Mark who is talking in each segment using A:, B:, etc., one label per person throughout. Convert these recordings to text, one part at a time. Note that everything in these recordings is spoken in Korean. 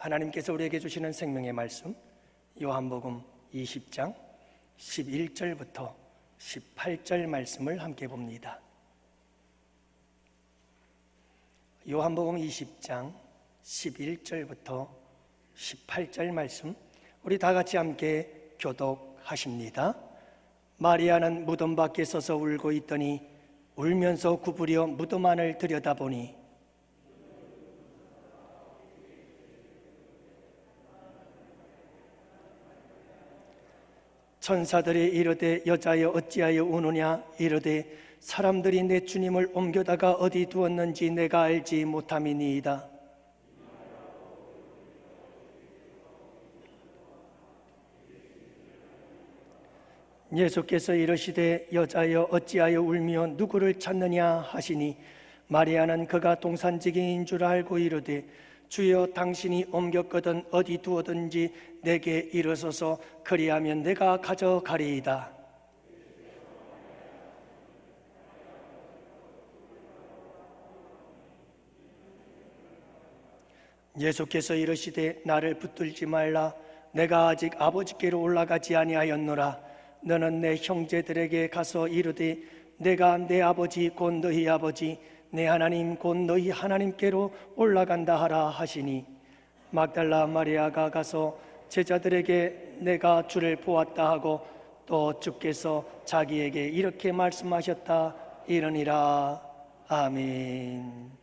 A: 하나님께서 우리에게 주시는 생명의 말씀, 요한복음 20장 11절부터 18절 말씀을 함께 봅니다. 요한복음 20장 11절부터 18절 말씀, 우리 다 같이 함께 교독하십니다. 마리아는 무덤 밖에 서서 울고 있더니 울면서 구부려 무덤 안을 들여다보니 천사들이 이르되 여자여 어찌하여 우느냐, 이르되 사람들이 내 주님을 옮겨다가 어디 두었는지 내가 알지 못함이니이다. 예수께서 이르시되 여자여 어찌하여 울며 누구를 찾느냐 하시니 마리아는 그가 동산지기인 줄 알고 이르되 주여 당신이 옮겼거든 어디 두었든지 내게 이르소서, 그리하면 내가 가져가리이다. 예수께서 이르시되 나를 붙들지 말라. 내가 아직 아버지께로 올라가지 아니하였노라. 너는 내 형제들에게 가서 이르되 내가 내 아버지 곧 너희 아버지 내 하나님 곧 너희 하나님께로 올라간다 하라 하시니 막달라 마리아가 가서 제자들에게 내가 주를 보았다 하고 또 주께서 자기에게 이렇게 말씀하셨다 이러니라. 아멘.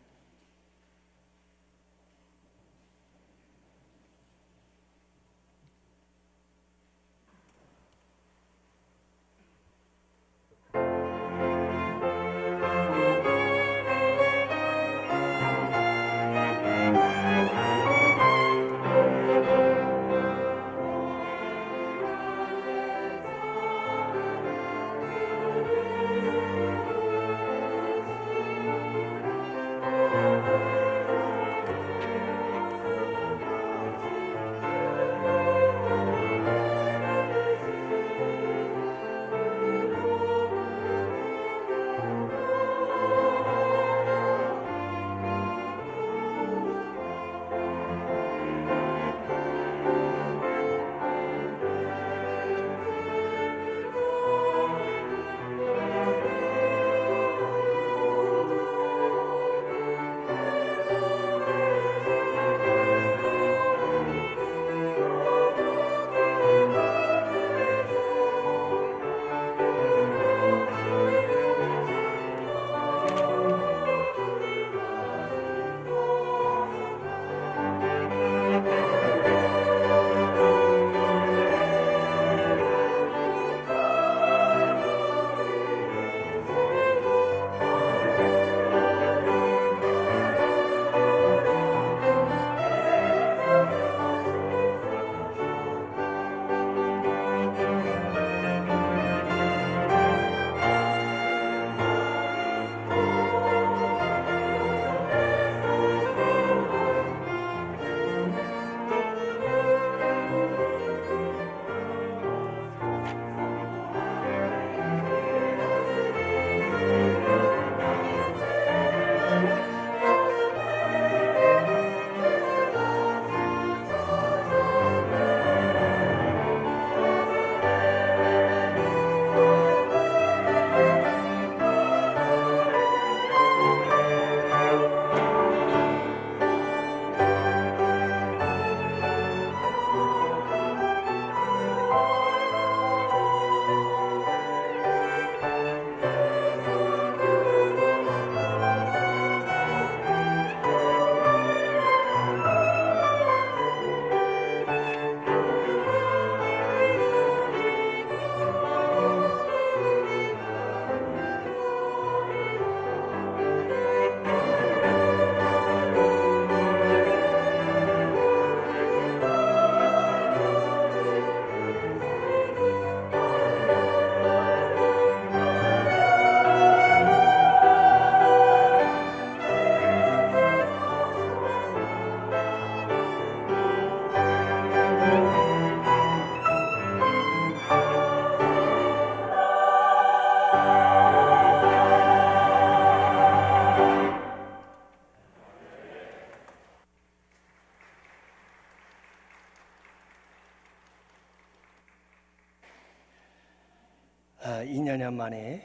A: 2년 만에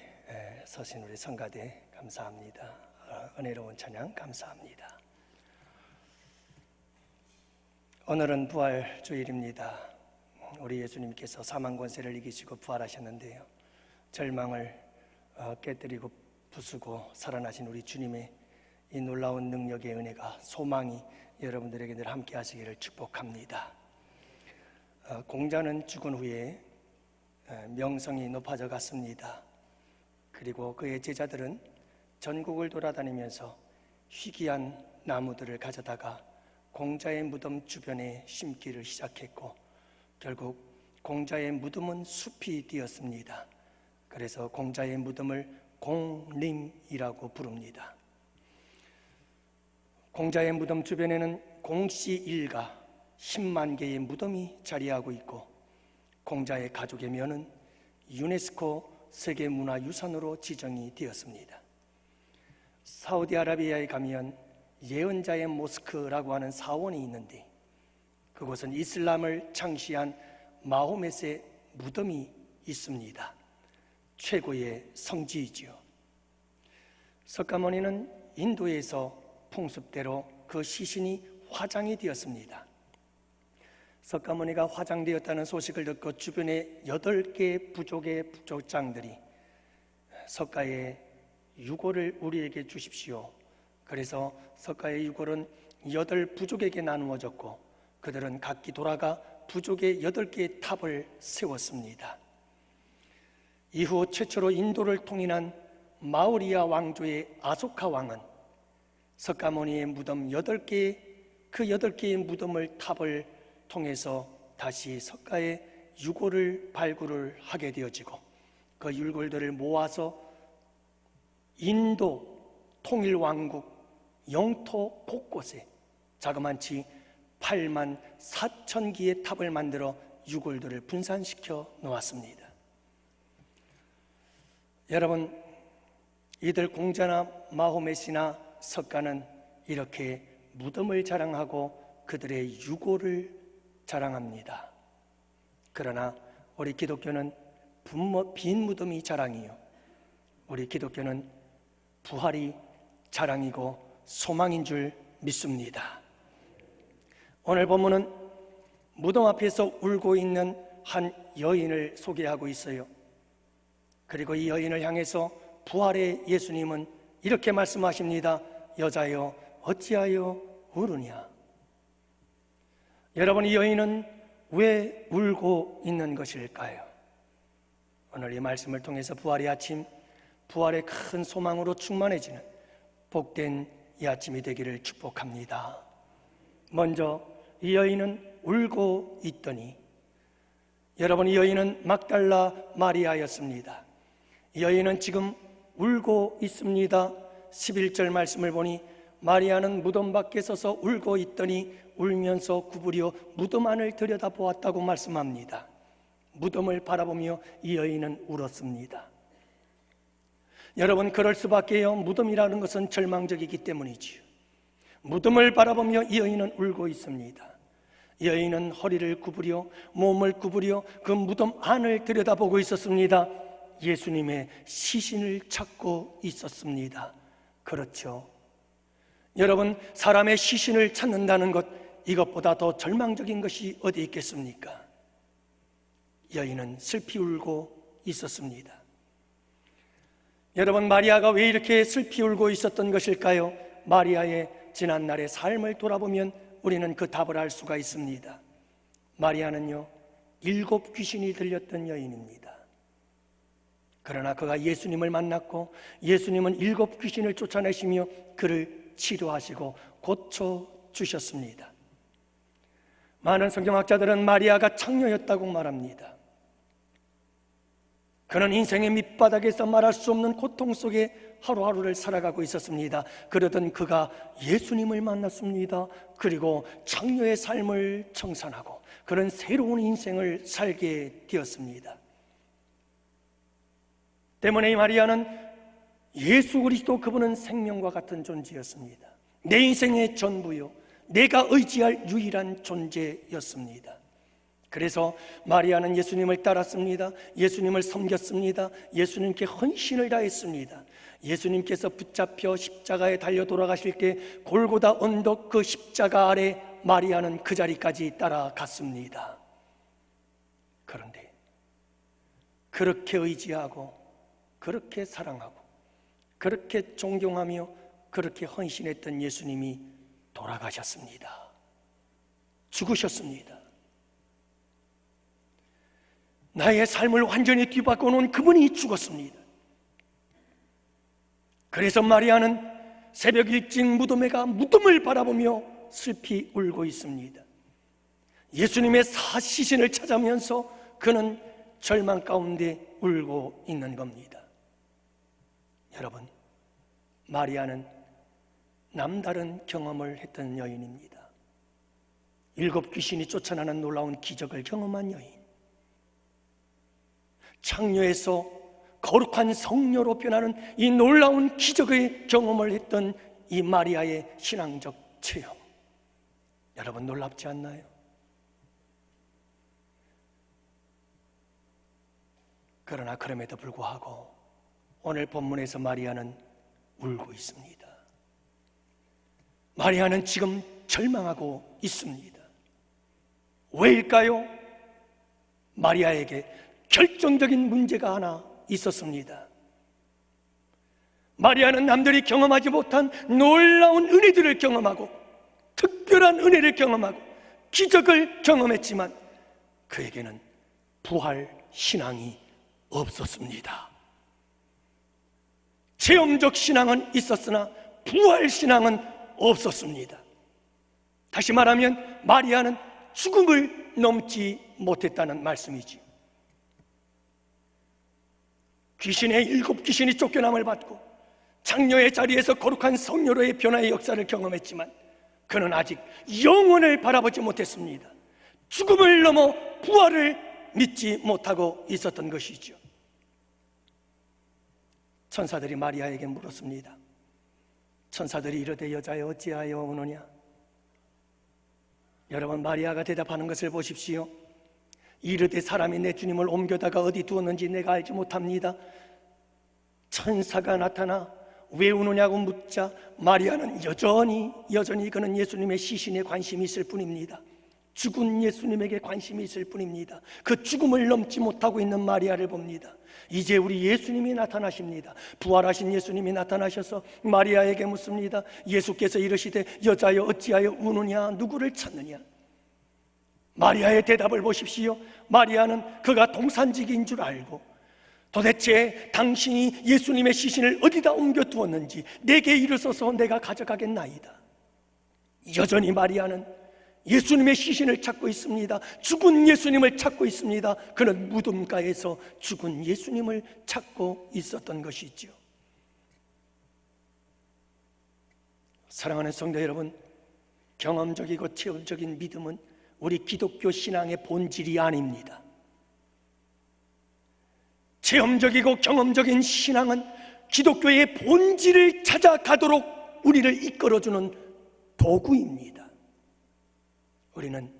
A: 서신 우리 성가대 감사합니다. 은혜로운 찬양 감사합니다. 오늘은 부활 주일입니다. 우리 예수님께서 사망 권세를 이기시고 부활하셨는데요, 절망을 깨뜨리고 부수고 살아나신 우리 주님의 이 놀라운 능력의 은혜가, 소망이 여러분들에게 늘 함께 하시기를 축복합니다. 공자는 죽은 후에 명성이 높아져 갔습니다. 그리고 그의 제자들은 전국을 돌아다니면서 희귀한 나무들을 가져다가 공자의 무덤 주변에 심기를 시작했고, 결국 공자의 무덤은 숲이 되었습니다. 그래서 공자의 무덤을 공림이라고 부릅니다. 공자의 무덤 주변에는 공씨 일가 10만 개의 무덤이 자리하고 있고, 공자의 가족의 묘는 유네스코 세계문화유산으로 지정이 되었습니다. 사우디아라비아에 가면 예언자의 모스크라고 하는 사원이 있는데, 그곳은 이슬람을 창시한 마호멧의 무덤이 있습니다. 최고의 성지이지요. 석가모니는 인도에서 풍습대로 그 시신이 화장이 되었습니다. 석가모니가 화장되었다는 소식을 듣고 주변의 8개 부족의 부족장들이 석가의 유골을 우리에게 주십시오. 그래서 석가의 유골은 8부족에게 나누어졌고, 그들은 각기 돌아가 부족의 8개의 탑을 세웠습니다. 이후 최초로 인도를 통일한 마우리아 왕조의 아소카 왕은 석가모니의 무덤 8개, 그 8개의 무덤을 탑을 통해서 다시 석가의 유골을 발굴을 하게 되어지고, 그 유골들을 모아서 인도 통일왕국 영토 곳곳에 자그만치 8만 4천 기의 탑을 만들어 유골들을 분산시켜 놓았습니다. 여러분, 이들 공자나 마호멧이나 석가는 이렇게 무덤을 자랑하고 그들의 유골을 자랑합니다. 그러나 우리 기독교는 빈 무덤이 자랑이요, 우리 기독교는 부활이 자랑이고 소망인 줄 믿습니다. 오늘 본문은 무덤 앞에서 울고 있는 한 여인을 소개하고 있어요. 그리고 이 여인을 향해서 부활의 예수님은 이렇게 말씀하십니다. 여자여, 어찌하여 울으냐? 여러분, 이 여인은 왜 울고 있는 것일까요? 오늘 이 말씀을 통해서 부활의 아침, 부활의 큰 소망으로 충만해지는 복된 이 아침이 되기를 축복합니다. 먼저 이 여인은 울고 있더니, 여러분, 이 여인은 막달라 마리아였습니다. 이 여인은 지금 울고 있습니다. 11절 말씀을 보니 마리아는 무덤 밖에 서서 울고 있더니 울면서 구부려 무덤 안을 들여다보았다고 말씀합니다. 무덤을 바라보며 이 여인은 울었습니다. 여러분, 그럴 수밖에요. 무덤이라는 것은 절망적이기 때문이지요. 무덤을 바라보며 이 여인은 울고 있습니다. 이 여인은 허리를 구부려, 몸을 구부려 그 무덤 안을 들여다보고 있었습니다. 예수님의 시신을 찾고 있었습니다. 그렇죠. 여러분, 사람의 시신을 찾는다는 것, 이것보다 더 절망적인 것이 어디 있겠습니까? 여인은 슬피 울고 있었습니다. 여러분, 마리아가 왜 이렇게 슬피 울고 있었던 것일까요? 마리아의 지난날의 삶을 돌아보면 우리는 그 답을 알 수가 있습니다. 마리아는요, 7 귀신이 들렸던 여인입니다. 그러나 그가 예수님을 만났고 예수님은 7 귀신을 쫓아내시며 그를 치료하시고 고쳐주셨습니다. 많은 성경학자들은 마리아가 창녀였다고 말합니다. 그는 인생의 밑바닥에서 말할 수 없는 고통 속에 하루하루를 살아가고 있었습니다. 그러던 그가 예수님을 만났습니다. 그리고 창녀의 삶을 청산하고 그런 새로운 인생을 살게 되었습니다. 때문에 이 마리아는 예수 그리스도, 그분은 생명과 같은 존재였습니다. 내 인생의 전부요, 내가 의지할 유일한 존재였습니다. 그래서 마리아는 예수님을 따랐습니다. 예수님을 섬겼습니다. 예수님께 헌신을 다했습니다. 예수님께서 붙잡혀 십자가에 달려 돌아가실 때 골고다 언덕 그 십자가 아래 마리아는 그 자리까지 따라갔습니다. 그런데 그렇게 의지하고 그렇게 사랑하고 그렇게 존경하며 그렇게 헌신했던 예수님이 돌아가셨습니다. 죽으셨습니다. 나의 삶을 완전히 뒤바꿔 놓은 그분이 죽었습니다. 그래서 마리아는 새벽 일찍 무덤에 가 무덤을 바라보며 슬피 울고 있습니다. 예수님의 사시신을 찾아면서 그는 절망 가운데 울고 있는 겁니다. 여러분, 마리아는 남다른 경험을 했던 여인입니다. 7 귀신이 쫓아나는 놀라운 기적을 경험한 여인, 창녀에서 거룩한 성녀로 변하는 이 놀라운 기적의 경험을 했던 이 마리아의 신앙적 체험, 여러분 놀랍지 않나요? 그러나 그럼에도 불구하고 오늘 본문에서 마리아는 울고 있습니다. 마리아는 지금 절망하고 있습니다. 왜일까요? 마리아에게 결정적인 문제가 하나 있었습니다. 마리아는 남들이 경험하지 못한 놀라운 은혜들을 경험하고 특별한 은혜를 경험하고 기적을 경험했지만 그에게는 부활 신앙이 없었습니다. 체험적 신앙은 있었으나 부활 신앙은 없었습니다. 다시 말하면 마리아는 죽음을 넘지 못했다는 말씀이지. 귀신의 7 귀신이 쫓겨남을 받고 장녀의 자리에서 거룩한 성녀로의 변화의 역사를 경험했지만 그는 아직 영원을 바라보지 못했습니다. 죽음을 넘어 부활을 믿지 못하고 있었던 것이죠. 천사들이 마리아에게 물었습니다. 천사들이 이르되 여자여 어찌하여 우느냐? 여러분, 마리아가 대답하는 것을 보십시오. 이르되 사람이 내 주님을 옮겨다가 어디 두었는지 내가 알지 못합니다. 천사가 나타나 왜 우느냐고 묻자 마리아는 여전히 그는 예수님의 시신에 관심이 있을 뿐입니다. 죽은 예수님에게 관심이 있을 뿐입니다. 그 죽음을 넘지 못하고 있는 마리아를 봅니다. 이제 우리 예수님이 나타나십니다. 부활하신 예수님이 나타나셔서 마리아에게 묻습니다. 예수께서 이르시되 여자여 어찌하여 우느냐? 누구를 찾느냐? 마리아의 대답을 보십시오. 마리아는 그가 동산직인 줄 알고 도대체 당신이 예수님의 시신을 어디다 옮겨두었는지 내게 이르소서 내가 가져가겠나이다. 여전히 마리아는 예수님의 시신을 찾고 있습니다. 죽은 예수님을 찾고 있습니다. 그는 무덤가에서 죽은 예수님을 찾고 있었던 것이죠. 사랑하는 성도 여러분, 경험적이고 체험적인 믿음은 우리 기독교 신앙의 본질이 아닙니다. 체험적이고 경험적인 신앙은 기독교의 본질을 찾아가도록 우리를 이끌어주는 도구입니다. 우리는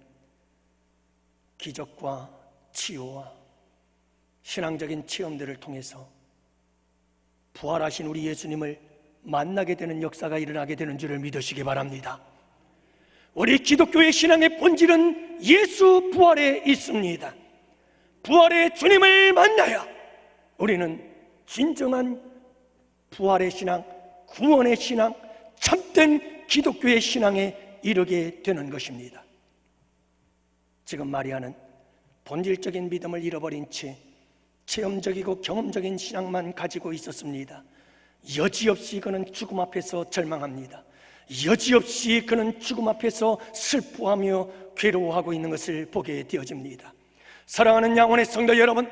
A: 기적과 치유와 신앙적인 체험들을 통해서 부활하신 우리 예수님을 만나게 되는 역사가 일어나게 되는 줄을 믿으시기 바랍니다. 우리 기독교의 신앙의 본질은 예수 부활에 있습니다. 부활의 주님을 만나야 우리는 진정한 부활의 신앙, 구원의 신앙, 참된 기독교의 신앙에 이르게 되는 것입니다. 지금 마리아는 본질적인 믿음을 잃어버린 채 체험적이고 경험적인 신앙만 가지고 있었습니다. 여지없이 그는 죽음 앞에서 절망합니다. 여지없이 그는 죽음 앞에서 슬퍼하며 괴로워하고 있는 것을 보게 되어집니다. 사랑하는 양원의 성도 여러분,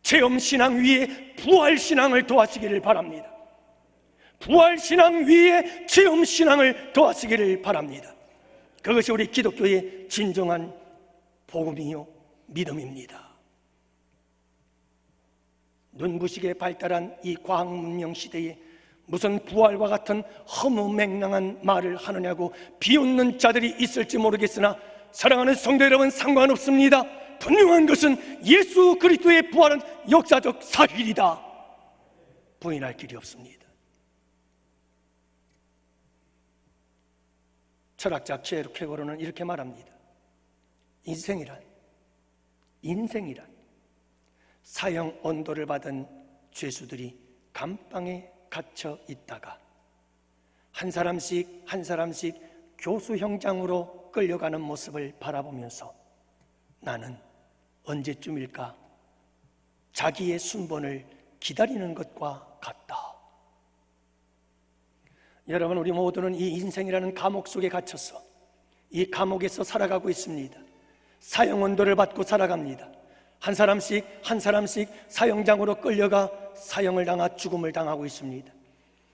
A: 체험신앙 위에 부활신앙을 더하시기를 바랍니다. 부활신앙 위에 체험신앙을 더하시기를 바랍니다. 그것이 우리 기독교의 진정한 복음이요 믿음입니다. 눈부시게 발달한 이 과학문명 시대에 무슨 부활과 같은 허무맹랑한 말을 하느냐고 비웃는 자들이 있을지 모르겠으나 사랑하는 성도 여러분, 상관없습니다. 분명한 것은 예수 그리스도의 부활은 역사적 사실이다. 부인할 길이 없습니다. 철학자 키에르케고르는 이렇게 말합니다. 인생이란 사형 언도를 받은 죄수들이 감방에 갇혀 있다가 한 사람씩 교수형장으로 끌려가는 모습을 바라보면서 나는 언제쯤일까 자기의 순번을 기다리는 것과 같다. 여러분, 우리 모두는 이 인생이라는 감옥 속에 갇혀서 이 감옥에서 살아가고 있습니다. 사형 언도를 받고 살아갑니다. 한 사람씩 사형장으로 끌려가 사형을 당하 죽음을 당하고 있습니다.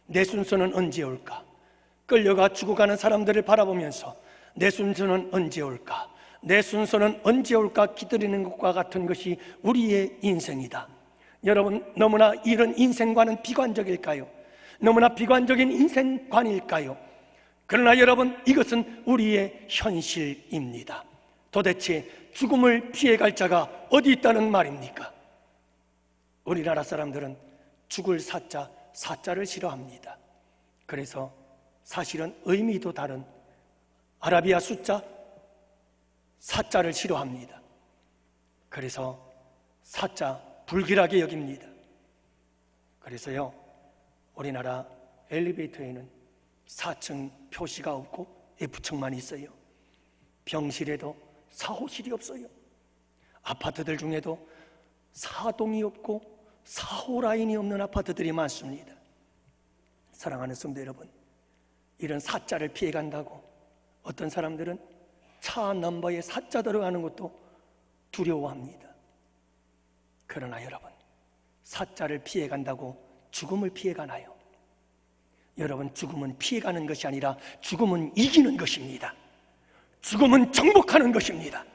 A: 내 순서는 언제 올까? 끌려가 죽어가는 사람들을 바라보면서 내 순서는 언제 올까? 내 순서는 언제 올까 기다리는 것과 같은 것이 우리의 인생이다. 여러분, 너무나 이런 인생관은 비관적일까요? 너무나 비관적인 인생관일까요? 그러나 여러분, 이것은 우리의 현실입니다. 도대체 죽음을 피해갈 자가 어디 있다는 말입니까? 우리나라 사람들은 죽을 사자를 싫어합니다. 그래서 사실은 의미도 다른 아라비아 숫자 사자를 싫어합니다. 그래서 사자 불길하게 여깁니다. 그래서요, 우리나라 엘리베이터에는 4층 표시가 없고 F층만 있어요. 병실에도 4호실이 없어요. 아파트들 중에도 4동이 없고 4호 라인이 없는 아파트들이 많습니다. 사랑하는 성도 여러분, 이런 사자를 피해간다고 어떤 사람들은 차 넘버에 사자 들어가는 것도 두려워합니다. 그러나 여러분, 사자를 피해간다고 죽음을 피해가나요? 여러분, 죽음은 피해가는 것이 아니라 죽음은 이기는 것입니다. 죽음은 정복하는 것입니다.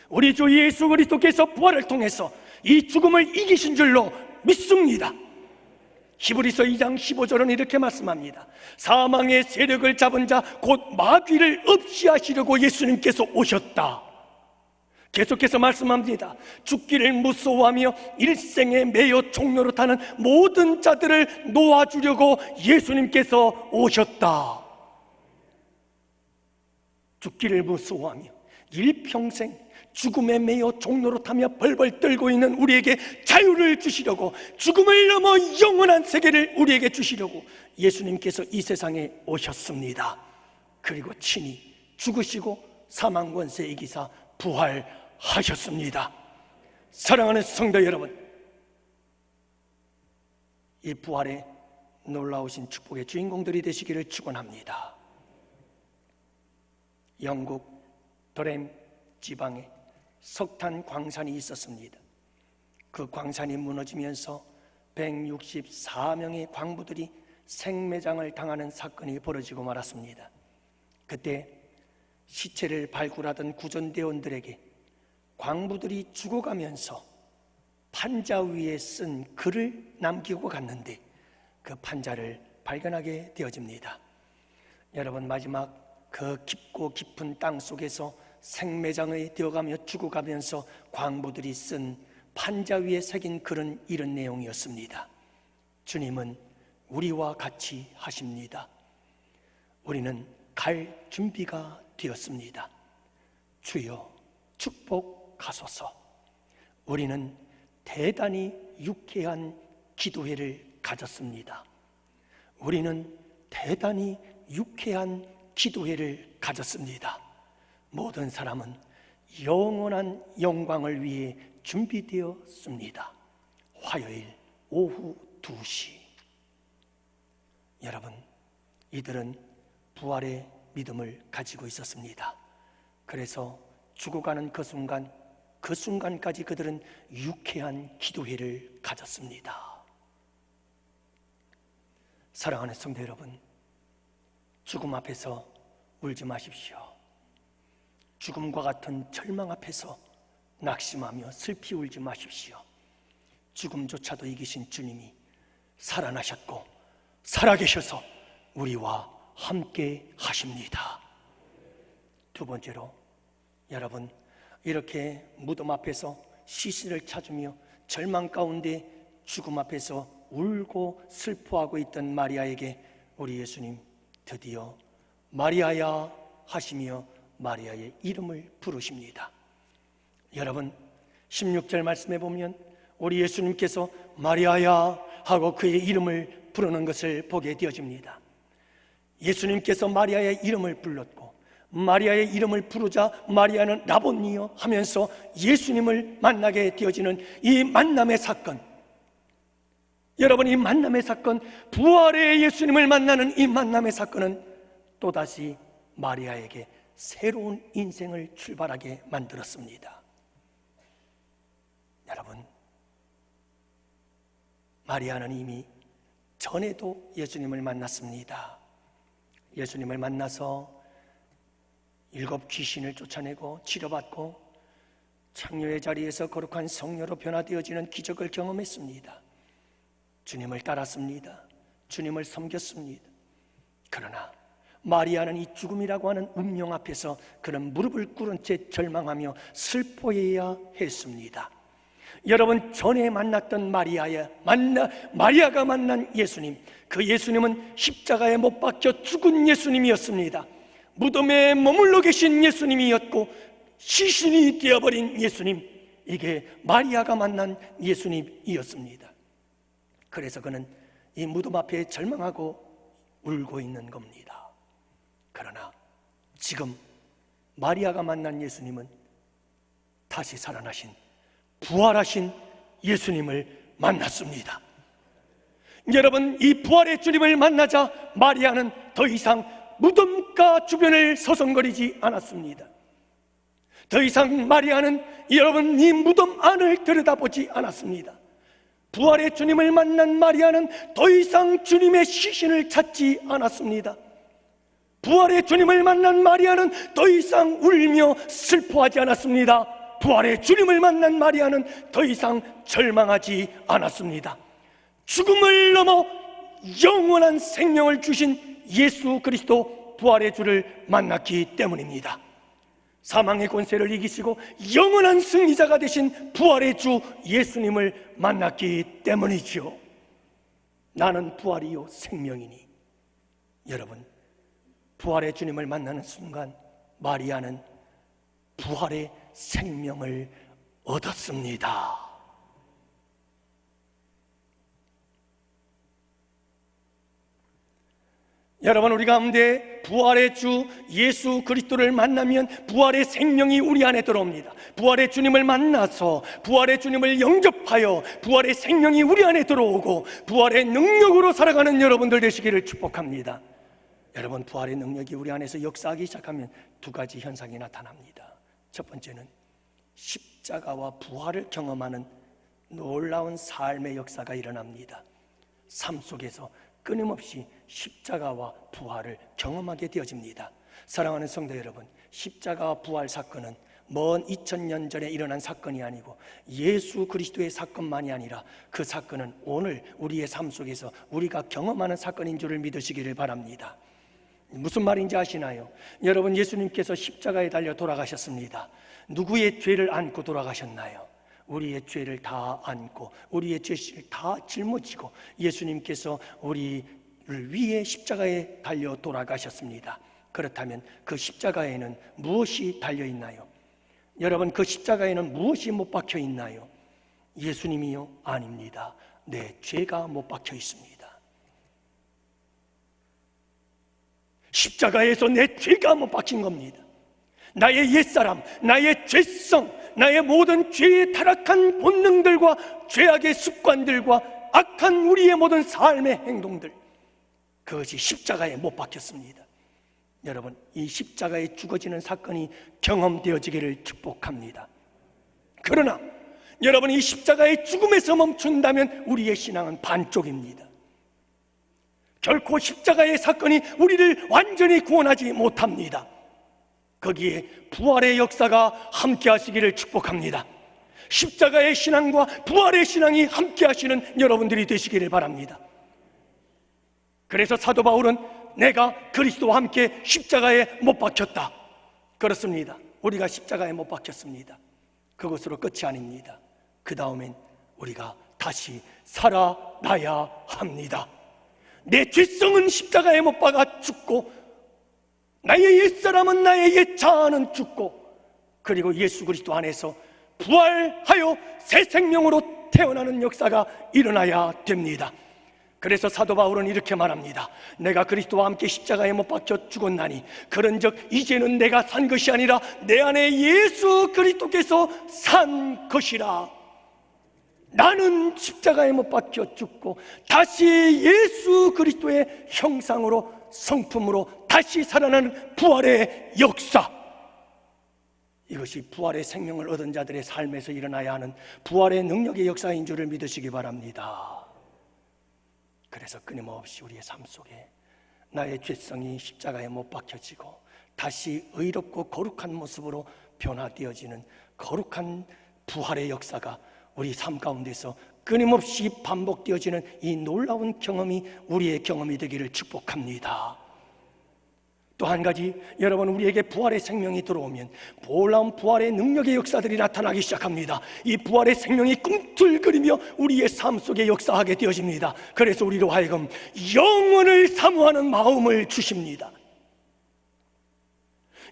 A: 우리 주 예수 그리스도께서 부활을 통해서 이 죽음을 이기신 줄로 믿습니다. 히브리서 2장 15절은 이렇게 말씀합니다. 사망의 세력을 잡은 자 곧 마귀를 없이 하시려고 예수님께서 오셨다. 계속해서 말씀합니다. 죽기를 무서워하며 일생에 매여 종로로 타는 모든 자들을 놓아주려고 예수님께서 오셨다. 죽기를 무서워하며 일평생 죽음에 매여 종로로 타며 벌벌 떨고 있는 우리에게 자유를 주시려고, 죽음을 넘어 영원한 세계를 우리에게 주시려고 예수님께서 이 세상에 오셨습니다. 그리고 친히 죽으시고 사망 권세 이기사 부활하셨습니다. 사랑하는 성도 여러분, 이 부활의 놀라우신 축복의 주인공들이 되시기를 축원합니다. 영국 도렘 지방에 석탄 광산이 있었습니다. 그 광산이 무너지면서 164명의 광부들이 생매장을 당하는 사건이 벌어지고 말았습니다. 그때 시체를 발굴하던 구전대원들에게 광부들이 죽어가면서 판자 위에 쓴 글을 남기고 갔는데 그 판자를 발견하게 되어집니다. 여러분, 마지막 그 깊고 깊은 땅 속에서 생매장에 되어가며 죽어가면서 광부들이 쓴 판자 위에 새긴 글은 이런 내용이었습니다. 주님은 우리와 같이 하십니다. 우리는 갈 준비가 되었습니다. 주여 축복하소서. 우리는 대단히 유쾌한 기도회를 가졌습니다. 우리는 대단히 유쾌한 기도회를 가졌습니다. 모든 사람은 영원한 영광을 위해 준비되었습니다. 화요일 오후 2시. 여러분, 이들은 부활의 믿음을 가지고 있었습니다. 그래서 죽어가는 그 순간까지 그들은 유쾌한 기도회를 가졌습니다. 사랑하는 성도 여러분, 죽음 앞에서 울지 마십시오. 죽음과 같은 절망 앞에서 낙심하며 슬피 울지 마십시오. 죽음조차도 이기신 주님이 살아나셨고 살아계셔서 우리와 함께 하십니다. 두 번째로, 여러분, 이렇게 무덤 앞에서 시신을 찾으며 절망 가운데 죽음 앞에서 울고 슬퍼하고 있던 마리아에게 우리 예수님 드디어 마리아야 하시며 마리아의 이름을 부르십니다. 여러분, 16절 말씀에 보면 우리 예수님께서 마리아야 하고 그의 이름을 부르는 것을 보게 되어집니다. 예수님께서 마리아의 이름을 불렀고 마리아의 이름을 부르자 마리아는 라본니여 하면서 예수님을 만나게 되어지는 이 만남의 사건, 여러분, 이 만남의 사건, 부활의 예수님을 만나는 이 만남의 사건은 또다시 마리아에게 새로운 인생을 출발하게 만들었습니다. 여러분, 마리아는 이미 전에도 예수님을 만났습니다. 예수님을 만나서 7 귀신을 쫓아내고 치료받고 창녀의 자리에서 거룩한 성녀로 변화되어지는 기적을 경험했습니다. 주님을 따랐습니다. 주님을 섬겼습니다. 그러나 마리아는 이 죽음이라고 하는 운명 앞에서 그런 무릎을 꿇은 채 절망하며 슬퍼해야 했습니다. 여러분, 전에 만났던 마리아가 만난 예수님, 그 예수님은 십자가에 못 박혀 죽은 예수님이었습니다. 무덤에 머물러 계신 예수님이었고 시신이 되어버린 예수님, 이게 마리아가 만난 예수님이었습니다. 그래서 그는 이 무덤 앞에 절망하고 울고 있는 겁니다. 그러나 지금 마리아가 만난 예수님은 다시 살아나신, 부활하신 예수님을 만났습니다. 여러분, 이 부활의 주님을 만나자 마리아는 더 이상 무덤가 주변을 서성거리지 않았습니다. 더 이상 마리아는 여러분 이 무덤 안을 들여다보지 않았습니다. 부활의 주님을 만난 마리아는 더 이상 주님의 시신을 찾지 않았습니다. 부활의 주님을 만난 마리아는 더 이상 울며 슬퍼하지 않았습니다. 부활의 주님을 만난 마리아는 더 이상 절망하지 않았습니다. 죽음을 넘어 영원한 생명을 주신 예수 그리스도 부활의 주를 만났기 때문입니다. 사망의 권세를 이기시고 영원한 승리자가 되신 부활의 주 예수님을 만났기 때문이죠. 나는 부활이요 생명이니. 여러분, 부활의 주님을 만나는 순간 마리아는 부활의 생명을 얻었습니다. 여러분, 우리 가운데 부활의 주 예수 그리스도를 만나면 부활의 생명이 우리 안에 들어옵니다. 부활의 주님을 만나서 부활의 주님을 영접하여 부활의 생명이 우리 안에 들어오고 부활의 능력으로 살아가는 여러분들 되시기를 축복합니다. 여러분, 부활의 능력이 우리 안에서 역사하기 시작하면 2가지 현상이 나타납니다. 첫 번째는 십자가와 부활을 경험하는 놀라운 삶의 역사가 일어납니다. 삶 속에서 끊임없이 십자가와 부활을 경험하게 되어집니다. 사랑하는 성도 여러분, 십자가와 부활 사건은 먼 2000년 전에 일어난 사건이 아니고 예수 그리스도의 사건만이 아니라 그 사건은 오늘 우리의 삶 속에서 우리가 경험하는 사건인 줄을 믿으시기를 바랍니다. 무슨 말인지 아시나요? 여러분, 예수님께서 십자가에 달려 돌아가셨습니다. 누구의 죄를 안고 돌아가셨나요? 우리의 죄를 다 안고 우리의 죄를 다 짊어지고 예수님께서 우리를 위해 십자가에 달려 돌아가셨습니다. 그렇다면 그 십자가에는 무엇이 달려 있나요? 여러분, 그 십자가에는 무엇이 못 박혀 있나요? 예수님이요? 아닙니다. 내 죄가 못 박혀 있습니다. 십자가에서 내 죄가 못 박힌 겁니다. 나의 옛사람, 나의 죄성, 나의 모든 죄의 타락한 본능들과 죄악의 습관들과 악한 우리의 모든 삶의 행동들, 그것이 십자가에 못 박혔습니다. 여러분, 이 십자가에 죽어지는 사건이 경험되어지기를 축복합니다. 그러나 여러분, 이 십자가의 죽음에서 멈춘다면 우리의 신앙은 반쪽입니다. 결코 십자가의 사건이 우리를 완전히 구원하지 못합니다. 거기에 부활의 역사가 함께 하시기를 축복합니다. 십자가의 신앙과 부활의 신앙이 함께 하시는 여러분들이 되시기를 바랍니다. 그래서 사도 바울은 내가 그리스도와 함께 십자가에 못 박혔다, 그렇습니다. 우리가 십자가에 못 박혔습니다. 그것으로 끝이 아닙니다. 그 다음엔 우리가 다시 살아나야 합니다. 내 죄성은 십자가에 못 박아 죽고, 나의 옛사람은, 나의 옛 자아는 죽고, 그리고 예수 그리스도 안에서 부활하여 새 생명으로 태어나는 역사가 일어나야 됩니다. 그래서 사도 바울은 이렇게 말합니다. 내가 그리스도와 함께 십자가에 못 박혀 죽었나니 그런즉 이제는 내가 산 것이 아니라 내 안에 예수 그리스도께서 산 것이라. 나는 십자가에 못 박혀 죽고 다시 예수 그리스도의 형상으로, 성품으로 다시 살아나는 부활의 역사, 이것이 부활의 생명을 얻은 자들의 삶에서 일어나야 하는 부활의 능력의 역사인 줄을 믿으시기 바랍니다. 그래서 끊임없이 우리의 삶 속에 나의 죄성이 십자가에 못 박혀지고 다시 의롭고 거룩한 모습으로 변화되어지는 거룩한 부활의 역사가 우리 삶 가운데서 끊임없이 반복되어지는 이 놀라운 경험이 우리의 경험이 되기를 축복합니다. 또 한 가지, 여러분, 우리에게 부활의 생명이 들어오면 놀라운 부활의 능력의 역사들이 나타나기 시작합니다. 이 부활의 생명이 꿈틀거리며 우리의 삶 속에 역사하게 되어집니다. 그래서 우리로 하여금 영원을 사모하는 마음을 주십니다.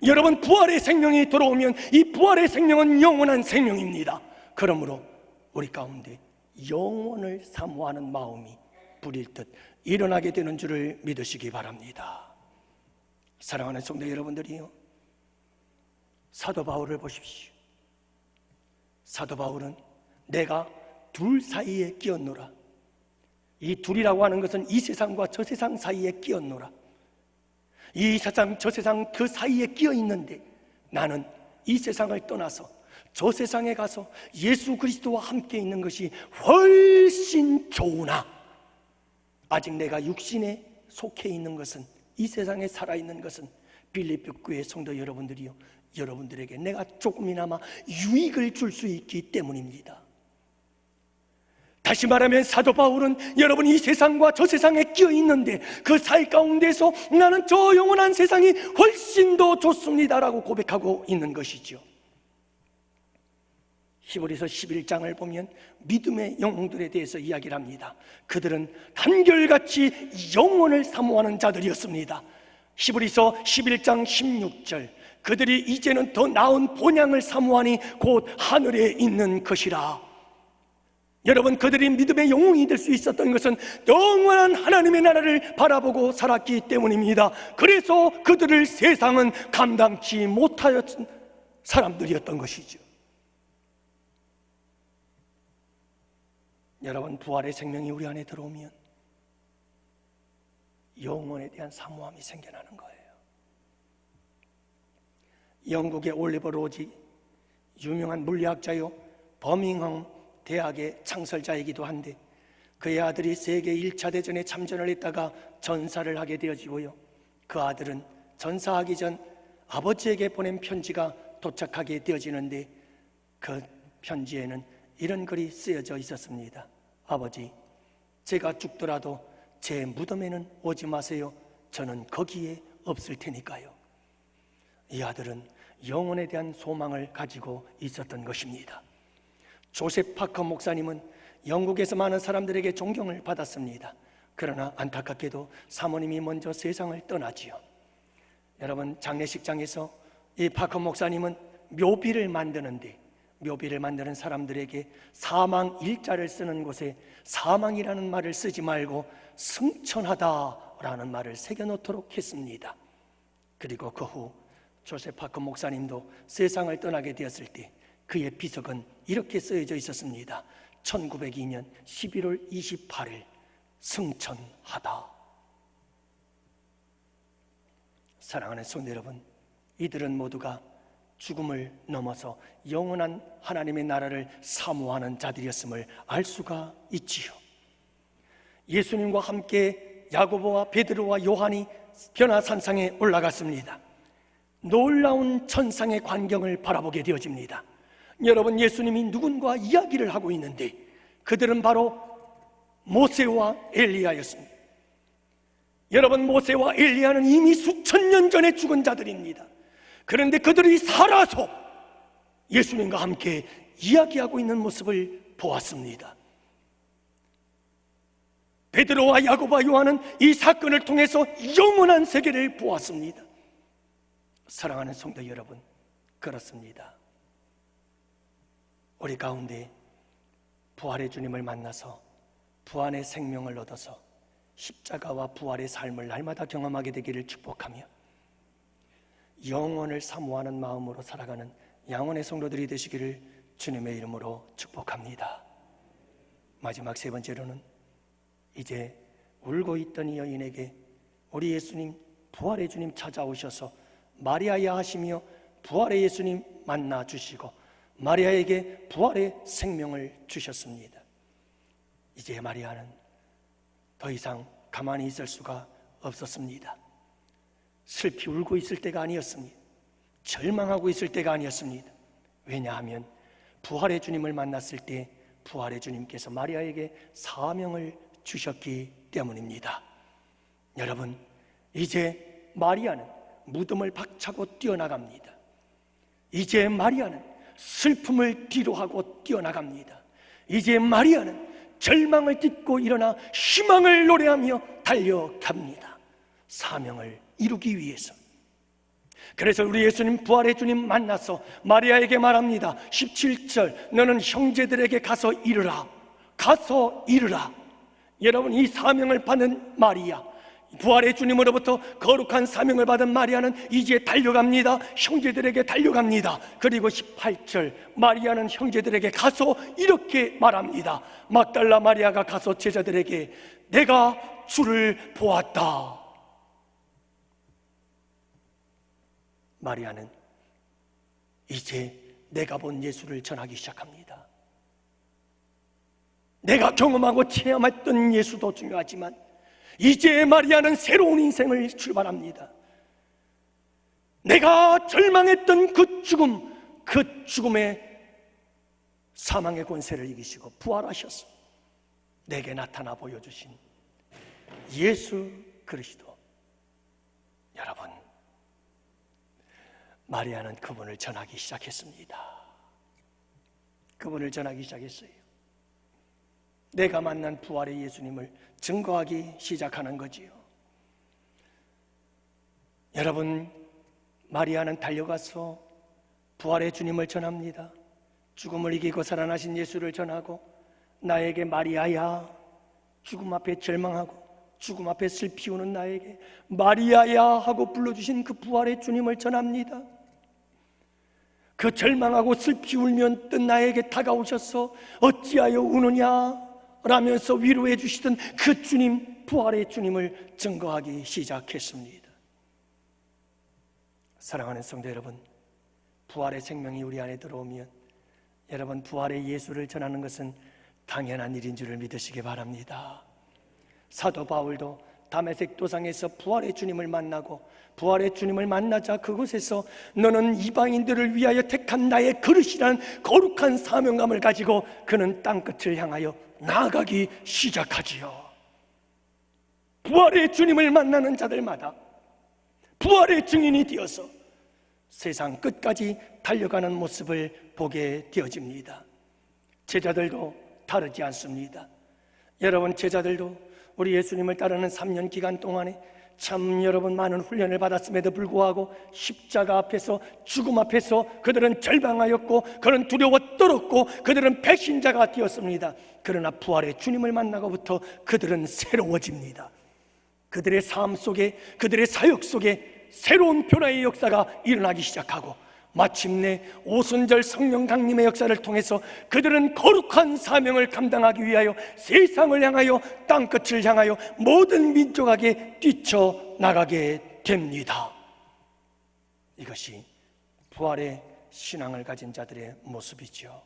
A: 여러분, 부활의 생명이 들어오면 이 부활의 생명은 영원한 생명입니다. 그러므로 우리 가운데 영원을 사모하는 마음이 불일 듯 일어나게 되는 줄을 믿으시기 바랍니다. 사랑하는 성도 여러분들이요, 사도 바울을 보십시오. 사도 바울은 내가 둘 사이에 끼었노라. 이 둘이라고 하는 것은 이 세상과 저 세상 사이에 끼었노라. 이 세상 저 세상 그 사이에 끼어 있는데 나는 이 세상을 떠나서 저 세상에 가서 예수 그리스도와 함께 있는 것이 훨씬 좋으나, 아직 내가 육신에 속해 있는 것은, 이 세상에 살아있는 것은 빌립보 교회 성도 여러분들이요, 여러분들에게 내가 조금이나마 유익을 줄 수 있기 때문입니다. 다시 말하면 사도 바울은 여러분 이 세상과 저 세상에 끼어 있는데 그 사이 가운데서 나는 저 영원한 세상이 훨씬 더 좋습니다라고 고백하고 있는 것이죠. 히브리서 11장을 보면 믿음의 영웅들에 대해서 이야기를 합니다. 그들은 한결같이 영원을 사모하는 자들이었습니다. 히브리서 11장 16절, 그들이 이제는 더 나은 본향을 사모하니 곧 하늘에 있는 것이라. 여러분, 그들이 믿음의 영웅이 될 수 있었던 것은 영원한 하나님의 나라를 바라보고 살았기 때문입니다. 그래서 그들을 세상은 감당치 못하였던 사람들이었던 것이죠. 여러분, 부활의 생명이 우리 안에 들어오면 영혼에 대한 사모함이 생겨나는 거예요. 영국의 올리버 로지, 유명한 물리학자요, 버밍엄 대학의 창설자이기도 한데 그의 아들이 세계 1차 대전에 참전을 했다가 전사를 하게 되어지고요, 그 아들은 전사하기 전 아버지에게 보낸 편지가 도착하게 되어지는데 그 편지에는 이런 글이 쓰여져 있었습니다. 아버지, 제가 죽더라도 제 무덤에는 오지 마세요. 저는 거기에 없을 테니까요. 이 아들은 영혼에 대한 소망을 가지고 있었던 것입니다. 조셉 파커 목사님은 영국에서 많은 사람들에게 존경을 받았습니다. 그러나 안타깝게도 사모님이 먼저 세상을 떠나지요. 여러분, 장례식장에서 이 파커 목사님은 묘비를 만드는데, 묘비를 만드는 사람들에게 사망 일자를 쓰는 곳에 사망이라는 말을 쓰지 말고 승천하다라는 말을 새겨놓도록 했습니다. 그리고 그 후 조셉 파커 목사님도 세상을 떠나게 되었을 때 그의 비석은 이렇게 쓰여져 있었습니다. 1902년 11월 28일 승천하다. 사랑하는 성도 여러분, 이들은 모두가 죽음을 넘어서 영원한 하나님의 나라를 사모하는 자들이었음을 알 수가 있지요. 예수님과 함께 야고보와 베드로와 요한이 변화산상에 올라갔습니다. 놀라운 천상의 광경을 바라보게 되어집니다. 여러분, 예수님이 누군가 이야기를 하고 있는데 그들은 바로 모세와 엘리야였습니다. 여러분, 모세와 엘리야는 이미 수천 년 전에 죽은 자들입니다. 그런데 그들이 살아서 예수님과 함께 이야기하고 있는 모습을 보았습니다. 베드로와 야고보와 요한은 이 사건을 통해서 영원한 세계를 보았습니다. 사랑하는 성도 여러분, 그렇습니다. 우리 가운데 부활의 주님을 만나서 부활의 생명을 얻어서 십자가와 부활의 삶을 날마다 경험하게 되기를 축복하며 영원을 사모하는 마음으로 살아가는 양원의 성도들이 되시기를 주님의 이름으로 축복합니다. 마지막 세 번째로는 이제 울고 있던 이 여인에게 우리 예수님, 부활의 주님 찾아오셔서 마리아야 하시며 부활의 예수님 만나 주시고 마리아에게 부활의 생명을 주셨습니다. 이제 마리아는 더 이상 가만히 있을 수가 없었습니다. 슬피 울고 있을 때가 아니었습니다. 절망하고 있을 때가 아니었습니다. 왜냐하면 부활의 주님을 만났을 때 부활의 주님께서 마리아에게 사명을 주셨기 때문입니다. 여러분, 이제 마리아는 무덤을 박차고 뛰어나갑니다. 이제 마리아는 슬픔을 뒤로하고 뛰어나갑니다. 이제 마리아는 절망을 딛고 일어나 희망을 노래하며 달려갑니다. 사명을 이루기 위해서. 그래서 우리 예수님, 부활의 주님 만나서 마리아에게 말합니다. 17절, 너는 형제들에게 가서 이르라. 가서 이르라. 여러분, 이 사명을 받은 마리아, 부활의 주님으로부터 거룩한 사명을 받은 마리아는 이제 달려갑니다. 형제들에게 달려갑니다. 그리고 18절, 마리아는 형제들에게 가서 이렇게 말합니다. 막달라 마리아가 가서 제자들에게 내가 주를 보았다. 마리아는 이제 내가 본 예수를 전하기 시작합니다. 내가 경험하고 체험했던 예수도 중요하지만 이제 마리아는 새로운 인생을 출발합니다. 내가 절망했던 그 죽음의 사망의 권세를 이기시고 부활하셔서 내게 나타나 보여주신 예수 그리스도. 여러분, 마리아는 그분을 전하기 시작했습니다. 그분을 전하기 시작했어요. 내가 만난 부활의 예수님을 증거하기 시작하는 거지요. 여러분, 마리아는 달려가서 부활의 주님을 전합니다. 죽음을 이기고 살아나신 예수를 전하고 나에게 마리아야, 죽음 앞에 절망하고 죽음 앞에 슬피 우는 나에게 마리아야 하고 불러주신 그 부활의 주님을 전합니다. 그 절망하고 슬피 울면 뜬 나에게 다가오셔서 어찌하여 우느냐 라면서 위로해 주시던 그 주님, 부활의 주님을 증거하기 시작했습니다. 사랑하는 성도 여러분, 부활의 생명이 우리 안에 들어오면 여러분, 부활의 예수를 전하는 것은 당연한 일인 줄을 믿으시기 바랍니다. 사도 바울도 다메섹 도상에서 부활의 주님을 만나고 부활의 주님을 만나자 그곳에서 너는 이방인들을 위하여 택한 나의 그릇이라는 거룩한 사명감을 가지고 그는 땅끝을 향하여 나아가기 시작하지요. 부활의 주님을 만나는 자들마다 부활의 증인이 되어서 세상 끝까지 달려가는 모습을 보게 되어집니다. 제자들도 다르지 않습니다. 여러분, 제자들도 우리 예수님을 따르는 3년 기간 동안에 참 여러분 많은 훈련을 받았음에도 불구하고 십자가 앞에서, 죽음 앞에서 그들은 절망하였고 그들은 두려워 떨었고 그들은 배신자가 되었습니다. 그러나 부활의 주님을 만나고부터 그들은 새로워집니다. 그들의 삶 속에, 그들의 사역 속에 새로운 변화의 역사가 일어나기 시작하고 마침내 오순절 성령 강림의 역사를 통해서 그들은 거룩한 사명을 감당하기 위하여 세상을 향하여, 땅끝을 향하여 모든 민족에게 뛰쳐나가게 됩니다. 이것이 부활의 신앙을 가진 자들의 모습이죠.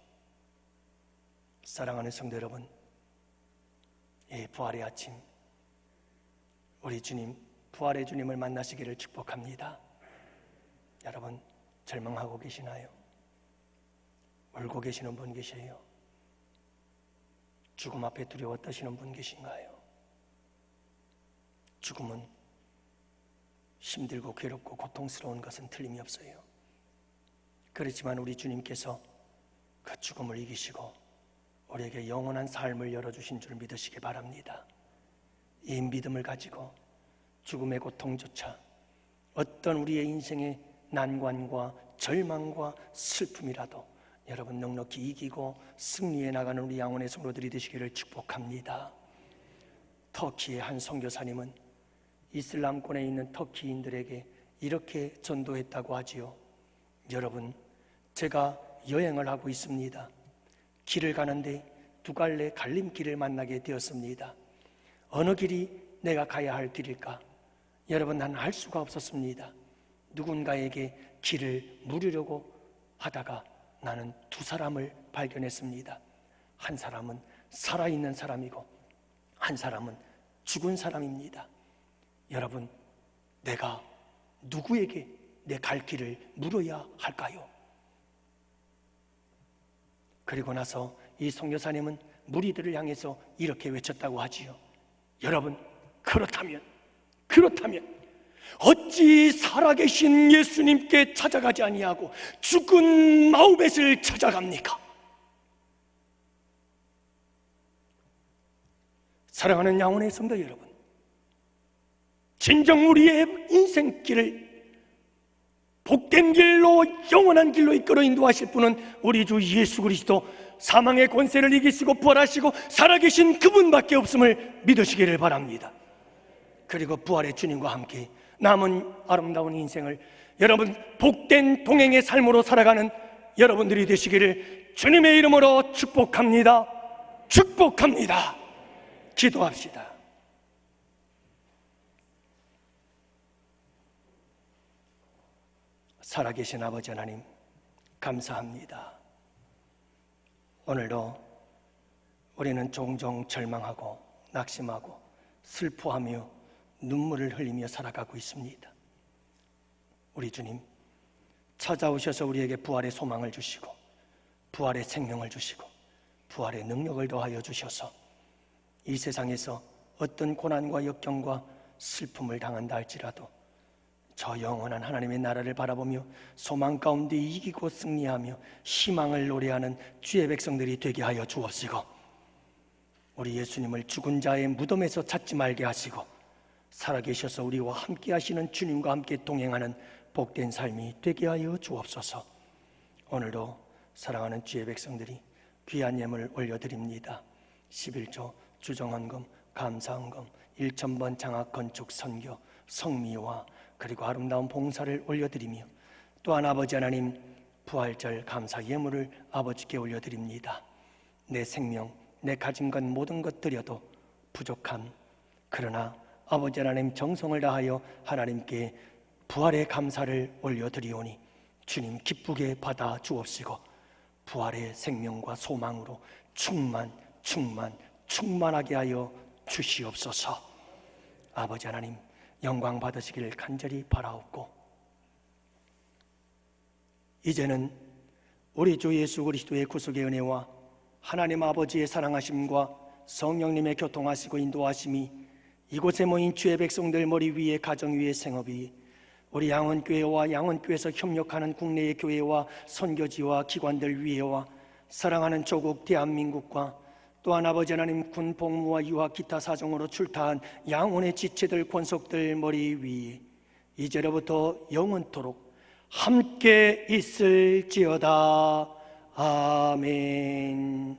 A: 사랑하는 성도 여러분, 이 부활의 아침 우리 주님, 부활의 주님을 만나시기를 축복합니다. 여러분, 절망하고 계시나요? 울고 계시는 분 계세요? 죽음 앞에 두려워 떠시는 분 계신가요? 죽음은 힘들고 괴롭고 고통스러운 것은 틀림이 없어요. 그렇지만 우리 주님께서 그 죽음을 이기시고 우리에게 영원한 삶을 열어주신 줄 믿으시기 바랍니다. 이 믿음을 가지고 죽음의 고통조차, 어떤 우리의 인생의 난관과 절망과 슬픔이라도 여러분 넉넉히 이기고 승리해 나가는 우리 양원의 성도들이 되시기를 축복합니다. 터키의 한 선교사님은 이슬람권에 있는 터키인들에게 이렇게 전도했다고 하지요. 여러분, 제가 여행을 하고 있습니다. 길을 가는데 두 갈래 갈림길을 만나게 되었습니다. 어느 길이 내가 가야 할 길일까? 여러분, 난 알 수가 없었습니다. 누군가에게 길을 물으려고 하다가 나는 두 사람을 발견했습니다. 한 사람은 살아있는 사람이고 한 사람은 죽은 사람입니다. 여러분, 내가 누구에게 내 갈 길을 물어야 할까요? 그리고 나서 이 선교사님은 무리들을 향해서 이렇게 외쳤다고 하지요. 여러분, 그렇다면 어찌 살아계신 예수님께 찾아가지 아니하고 죽은 마우벳을 찾아갑니까? 사랑하는 양원의 성도 여러분, 진정 우리의 인생길을 복된 길로, 영원한 길로 이끌어 인도하실 분은 우리 주 예수 그리스도, 사망의 권세를 이기시고 부활하시고 살아계신 그분밖에 없음을 믿으시기를 바랍니다. 그리고 부활의 주님과 함께 남은 아름다운 인생을 여러분 복된 동행의 삶으로 살아가는 여러분들이 되시기를 주님의 이름으로 축복합니다. 축복합니다. 기도합시다. 살아계신 아버지 하나님, 감사합니다. 오늘도 우리는 종종 절망하고 낙심하고 슬퍼하며 눈물을 흘리며 살아가고 있습니다. 우리 주님, 찾아오셔서 우리에게 부활의 소망을 주시고 부활의 생명을 주시고 부활의 능력을 더하여 주셔서 이 세상에서 어떤 고난과 역경과 슬픔을 당한다 할지라도 저 영원한 하나님의 나라를 바라보며 소망 가운데 이기고 승리하며 희망을 노래하는 주의 백성들이 되게 하여 주옵시고, 우리 예수님을 죽은 자의 무덤에서 찾지 말게 하시고 살아계셔서 우리와 함께 하시는 주님과 함께 동행하는 복된 삶이 되게 하여 주옵소서. 오늘도 사랑하는 주의 백성들이 귀한 예물 올려드립니다. 11조 주정헌금, 감사헌금, 1000번 장학 건축 선교, 성미와 그리고 아름다운 봉사를 올려드리며 또한 아버지 하나님 부활절 감사 예물을 아버지께 올려드립니다. 내 생명, 내 가진 것 모든 것 드려도 부족함, 그러나 아버지 하나님 정성을 다하여 하나님께 부활의 감사를 올려드리오니 주님 기쁘게 받아 주옵시고 부활의 생명과 소망으로 충만하게 하여 주시옵소서. 아버지 하나님 영광 받으시기를 간절히 바라옵고, 이제는 우리 주 예수 그리스도의 구속의 은혜와 하나님 아버지의 사랑하심과 성령님의 교통하시고 인도하심이 이곳에 모인 주의 백성들 머리 위에, 가정 위에, 생업 위에, 우리 양원교회와 양원교회에서 협력하는 국내의 교회와 선교지와 기관들 위에와 사랑하는 조국 대한민국과 또한 아버지 하나님 군 복무와 유학 기타 사정으로 출타한 양원의 지체들 권속들 머리 위에 이제로부터 영원토록 함께 있을지어다. 아멘.